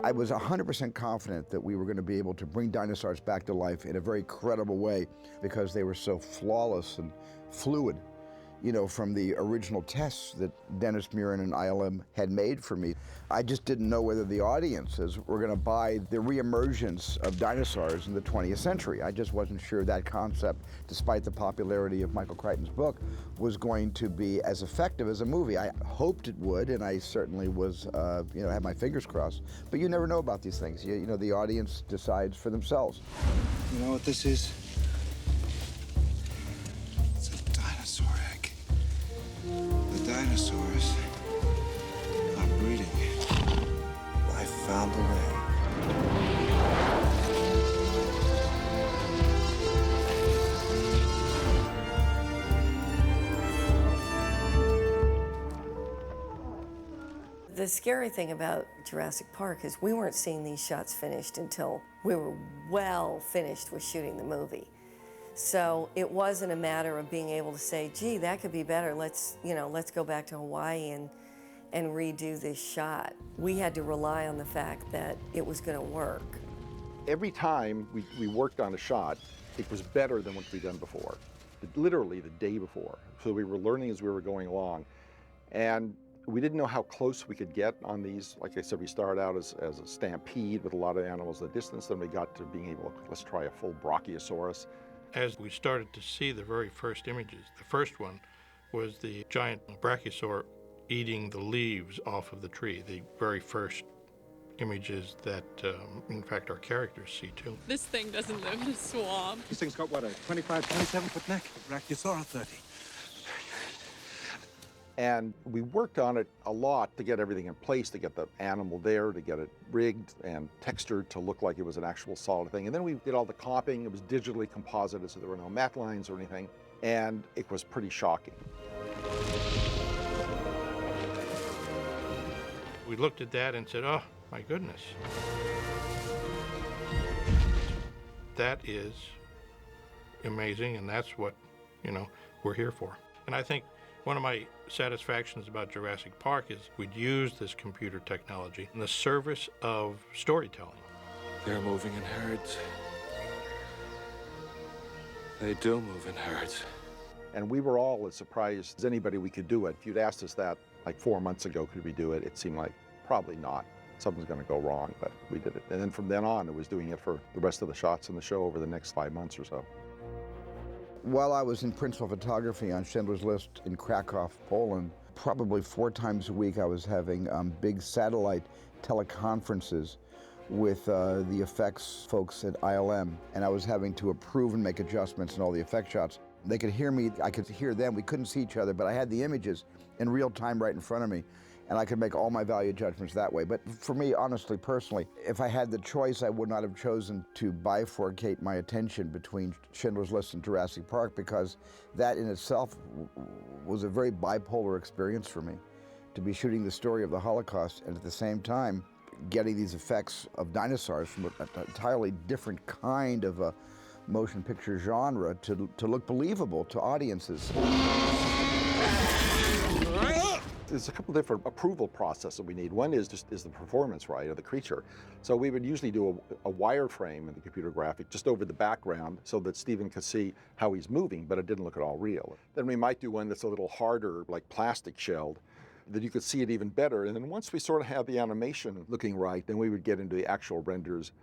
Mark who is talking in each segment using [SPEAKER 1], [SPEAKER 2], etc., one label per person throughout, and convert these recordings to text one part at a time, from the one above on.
[SPEAKER 1] I was 100% confident that we were going to be able to bring dinosaurs back to life in a very credible way because they were so flawless and fluid, you know, from the original tests that Dennis Muren and ILM had made for me. I just didn't know whether the audiences were going to buy the re-emergence of dinosaurs in the 20th century. I just wasn't sure that concept, despite the popularity of Michael Crichton's book, was going to be as effective as a movie. I hoped it would, and I certainly was, you know, had my fingers crossed. But you never know about these things. You know, the audience decides for themselves.
[SPEAKER 2] You know what this is? It's a dinosaur egg. The dinosaurs are breeding. I found a way.
[SPEAKER 3] The scary thing about Jurassic Park is we weren't seeing these shots finished until we were well finished with shooting the movie. So it wasn't a matter of being able to say, gee, that could be better. Let's go back to Hawaii and redo this shot. We had to rely on the fact that it was going to work.
[SPEAKER 4] Every time we worked on a shot, it was better than what we'd done before, literally the day before. So we were learning as we were going along. And we didn't know how close we could get on these. Like I said, we started out as a stampede with a lot of animals at a distance. Then we got to being able to, let's try a full Brachiosaurus.
[SPEAKER 5] As we started to see the very first images, the first one was the giant brachiosaur eating the leaves off of the tree, the very first images that, in fact, our characters see too.
[SPEAKER 6] This thing doesn't live in a swamp.
[SPEAKER 2] This thing's got, what, a 25, 27-foot neck? The Brachiosaurus 30.
[SPEAKER 4] And we worked on it a lot to get everything in place, to get the animal there, to get it rigged and textured to look like it was an actual solid thing. And then we did all the comping. It was digitally composited, so there were no matte lines or anything. And it was pretty shocking.
[SPEAKER 5] We looked at that and said, oh, my goodness. That is amazing, and that's what, you know, we're here for. And I think one of my satisfactions about Jurassic Park is we'd use this computer technology in the service of storytelling.
[SPEAKER 2] They're moving in herds. They do move in herds.
[SPEAKER 4] And we were all as surprised as anybody we could do it. If you'd asked us that like 4 months ago, could we do it? It seemed like probably not. Something's going to go wrong, but we did it. And then from then on, it was doing it for the rest of the shots in the show over the next 5 months or so.
[SPEAKER 1] While I was in principal photography on Schindler's List in Krakow, Poland, probably 4 times a week I was having big satellite teleconferences with the effects folks at ILM, and I was having to approve and make adjustments in all the effect shots. They could hear me, I could hear them, we couldn't see each other, but I had the images in real time right in front of me, and I could make all my value judgments that way. But for me, honestly, personally, if I had the choice, I would not have chosen to bifurcate my attention between Schindler's List and Jurassic Park, because that in itself was a very bipolar experience for me, to be shooting the story of the Holocaust and at the same time getting these effects of dinosaurs from an entirely different kind of a motion picture genre to look believable to audiences.
[SPEAKER 4] There's a couple different approval processes we need. One is the performance, right, of the creature. So we would usually do a wireframe in the computer graphic just over the background so that Steven could see how he's moving, but it didn't look at all real. Then we might do one that's a little harder, like plastic shelled, that you could see it even better. And then once we sort of have the animation looking right, then we would get into the actual renders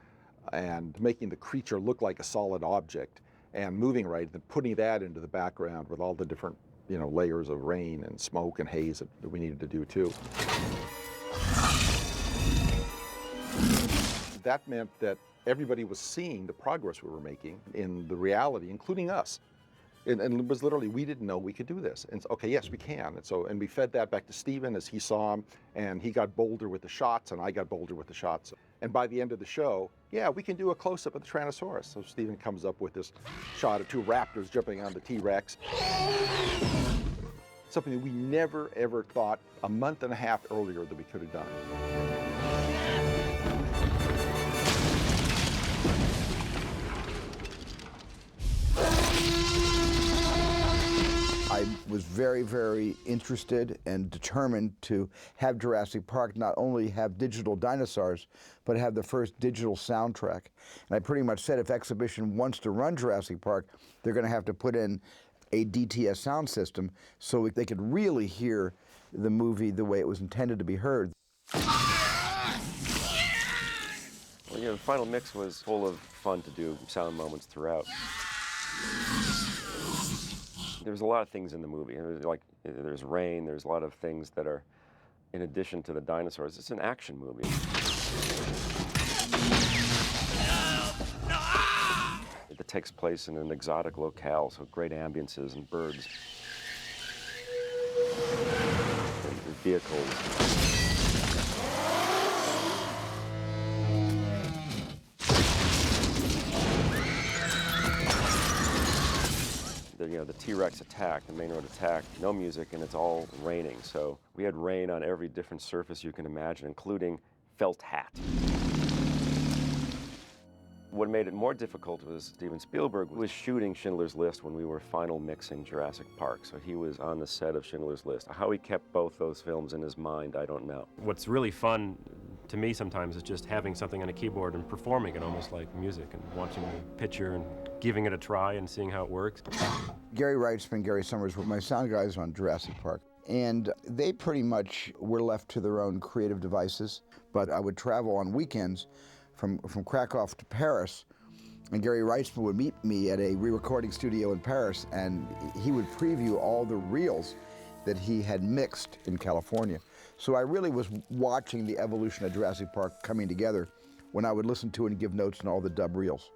[SPEAKER 4] and making the creature look like a solid object and moving right, and putting that into the background with all the different, you know, layers of rain and smoke and haze that we needed to do too. That meant that everybody was seeing the progress we were making in the reality, including us. And it was literally, we didn't know we could do this. And so, okay, yes, we can. And we fed that back to Steven as he saw him, and he got bolder with the shots, and I got bolder with the shots. And by the end of the show, yeah, we can do a close-up of the Tyrannosaurus. So Steven comes up with this shot of 2 raptors jumping on the T-Rex. Something that we never, ever thought a month and a half earlier that we could have done.
[SPEAKER 1] I was very, very interested and determined to have Jurassic Park not only have digital dinosaurs, but have the first digital soundtrack. And I pretty much said if Exhibition wants to run Jurassic Park, they're going to have to put in a DTS sound system so they could really hear the movie the way it was intended to be heard.
[SPEAKER 7] Well, the final mix was full of fun to do sound moments throughout. There's a lot of things in the movie. There's rain, there's a lot of things that are in addition to the dinosaurs. It's an action movie. It takes place in an exotic locale, so great ambiances and birds and vehicles. The T-Rex attack, the main road attack, no music, and it's all raining. So we had rain on every different surface you can imagine, including felt hat. What made it more difficult was Steven Spielberg was shooting Schindler's List when we were final mixing Jurassic Park. So he was on the set of Schindler's List. How he kept both those films in his mind, I don't know. What's really fun to me sometimes is just having something on a keyboard and performing it almost like music and watching the picture and giving it a try and seeing how it works.
[SPEAKER 1] Gary Wrightsman and Gary Summers were my sound guys on Jurassic Park. And they pretty much were left to their own creative devices. But I would travel on weekends from Krakow to Paris, and Gary Wrightsman would meet me at a re-recording studio in Paris, and he would preview all the reels that he had mixed in California. So I really was watching the evolution of Jurassic Park coming together when I would listen to it and give notes on all the dub reels.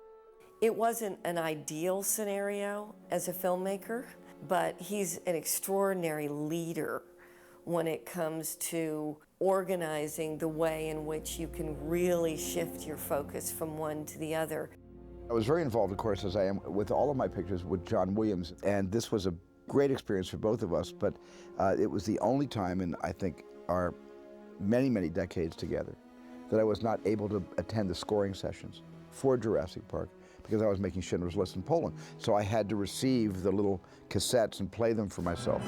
[SPEAKER 3] It wasn't an ideal scenario as a filmmaker, but he's an extraordinary leader when it comes to organizing the way in which you can really shift your focus from one to the other.
[SPEAKER 1] I was very involved, of course, as I am with all of my pictures with John Williams, and this was a great experience for both of us, but it was the only time in, I think, our many, many decades together that I was not able to attend the scoring sessions for Jurassic Park because I was making Schindler's List in Poland. So I had to receive the little cassettes and play them for myself.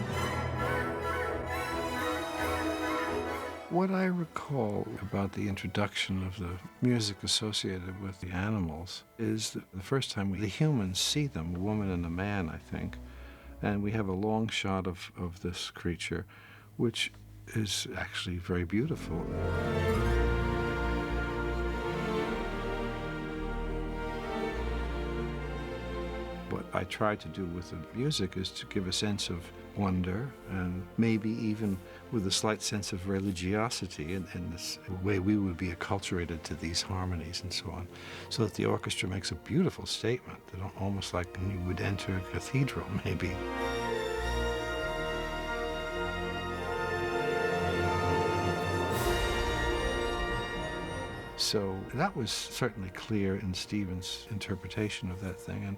[SPEAKER 8] What I recall about the introduction of the music associated with the animals is that the first time the humans see them, a woman and a man, I think, and we have a long shot of this creature, which is actually very beautiful. What I try to do with the music is to give a sense of wonder and maybe even with a slight sense of religiosity in this way we would be acculturated to these harmonies and so on, so that the orchestra makes a beautiful statement, that almost like you would enter a cathedral, maybe. So that was certainly clear in Steven's interpretation of that thing, and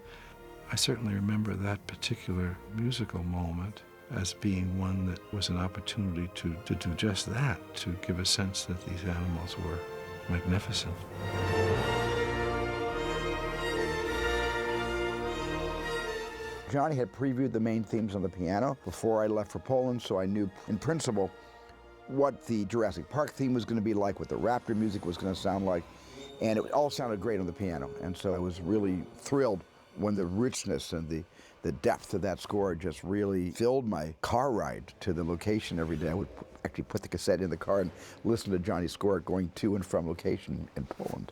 [SPEAKER 8] I certainly remember that particular musical moment as being one that was an opportunity to do just that, to give a sense that these animals were magnificent.
[SPEAKER 1] Johnny had previewed the main themes on the piano before I left for Poland, so I knew in principle what the Jurassic Park theme was going to be like, what the Raptor music was going to sound like, and it all sounded great on the piano. And so I was really thrilled when the richness and the depth of that score just really filled my car ride to the location every day. I would actually put the cassette in the car and listen to Johnny's score going to and from location in Poland.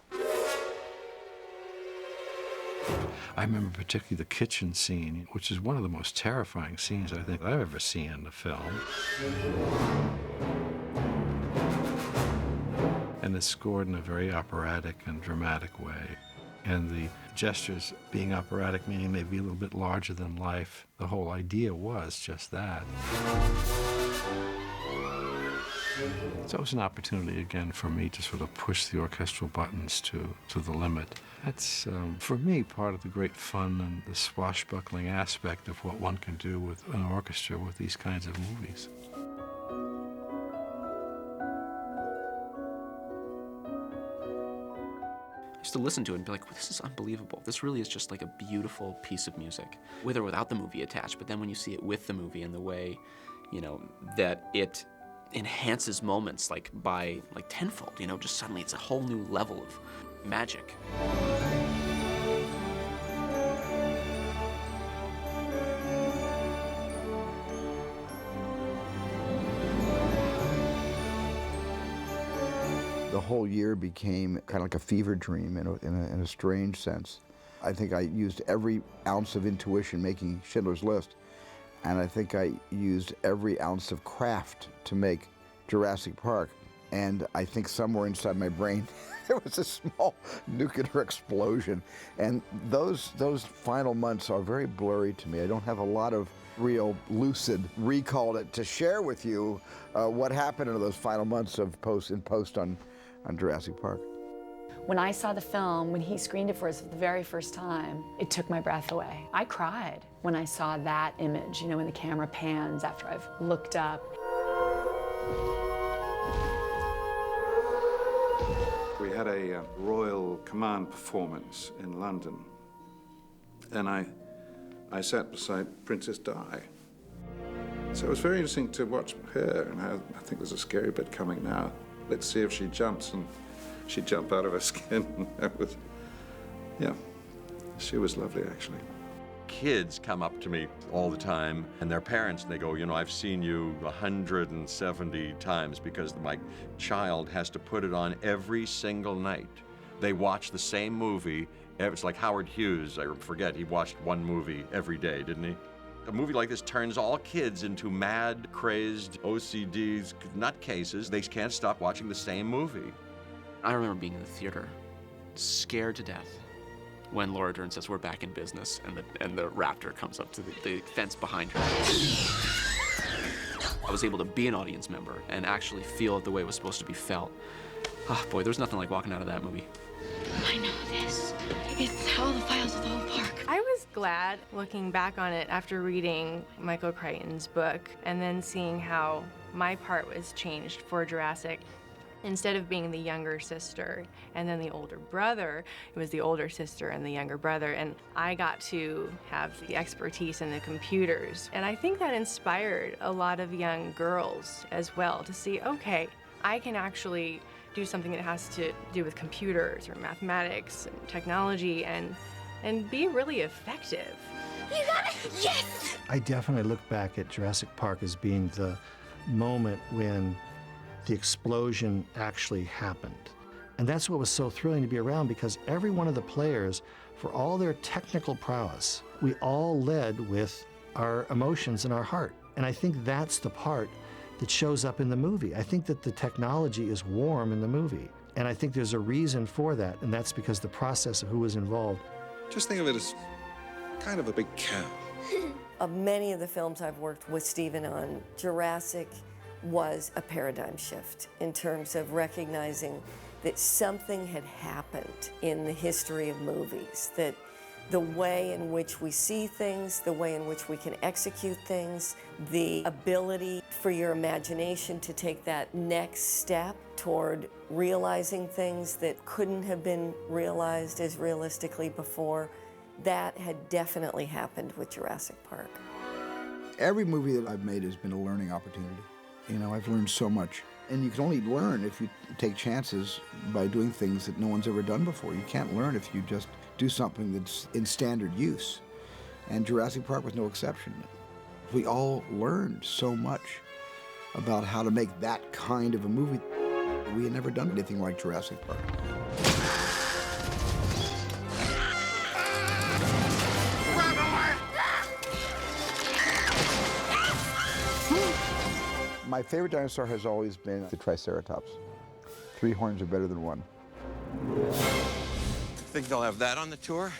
[SPEAKER 8] I remember particularly the kitchen scene, which is one of the most terrifying scenes I think I've ever seen in a film. And it's scored in a very operatic and dramatic way. And the gestures being operatic, meaning maybe a little bit larger than life. The whole idea was just that. So it was an opportunity again for me to sort of push the orchestral buttons to the limit. That's, for me, part of the great fun and the swashbuckling aspect of what one can do with an orchestra with these kinds of movies.
[SPEAKER 9] used to listen to it and be like, this is unbelievable. This really is just like a beautiful piece of music, with or without the movie attached. But then when you see it with the movie and the way, you know, that it enhances moments like by like tenfold, you know, just suddenly it's a whole new level of magic.
[SPEAKER 1] The whole year became kind of like a fever dream in a strange sense. I think I used every ounce of intuition making Schindler's List, and I think I used every ounce of craft to make Jurassic Park. And I think somewhere inside my brain there was a small nuclear explosion. And those final months are very blurry to me. I don't have a lot of real lucid recall to share with you what happened in those final months of post on Jurassic Park.
[SPEAKER 10] When I saw the film, when he screened it for us for the very first time, it took my breath away. I cried when I saw that image, you know, when the camera pans after I've looked up.
[SPEAKER 8] We had a Royal Command performance in London, and I sat beside Princess Di. So it was very interesting to watch her, and I think there's a scary bit coming now. Let's see if she jumps, and she'd jump out of her skin. That was, yeah, she was lovely, actually.
[SPEAKER 11] Kids come up to me all the time, and their parents, and they go, you know, I've seen you 170 times because my child has to put it on every single night. They watch the same movie. It's like Howard Hughes, I forget, he watched one movie every day, didn't he? A movie like this turns all kids into mad, crazed, OCDs, nutcases. They can't stop watching the same movie.
[SPEAKER 9] I remember being in the theater, scared to death, when Laura Dern says, "We're back in business," and the raptor comes up to the fence behind her. I was able to be an audience member and actually feel it the way it was supposed to be felt. Oh boy, there's nothing like walking out of that movie.
[SPEAKER 6] I know this. It's all the files of the whole park.
[SPEAKER 12] I was glad looking back on it after reading Michael Crichton's book and then seeing how my part was changed for Jurassic. Instead of being the younger sister and then the older brother, it was the older sister and the younger brother, and I got to have the expertise in the computers. And I think that inspired a lot of young girls as well to see, okay, I can actually do something that has to do with computers or mathematics and technology and be really effective.
[SPEAKER 6] You got it! Yes!
[SPEAKER 13] I definitely look back at Jurassic Park as being the moment when the explosion actually happened. And that's what was so thrilling to be around, because every one of the players, for all their technical prowess, we all led with our emotions and our heart. And I think that's the part that shows up in the movie. I think that the technology is warm in the movie. And I think there's a reason for that, and that's because the process of who was involved.
[SPEAKER 8] Just think of it as kind of a big cow.
[SPEAKER 3] Of many of the films I've worked with Steven on, Jurassic was a paradigm shift in terms of recognizing that something had happened in the history of movies, that the way in which we see things, the way in which we can execute things, the ability for your imagination to take that next step toward realizing things that couldn't have been realized as realistically before, that had definitely happened with Jurassic Park.
[SPEAKER 1] Every movie that I've made has been a learning opportunity. You know, I've learned so much. And you can only learn if you take chances by doing things that no one's ever done before. You can't learn if you just do something that's in standard use. And Jurassic Park was no exception. We all learned so much about how to make that kind of a movie. We had never done anything like Jurassic Park. My favorite dinosaur has always been the Triceratops. 3 horns are better than 1.
[SPEAKER 14] Think they'll have that on the tour?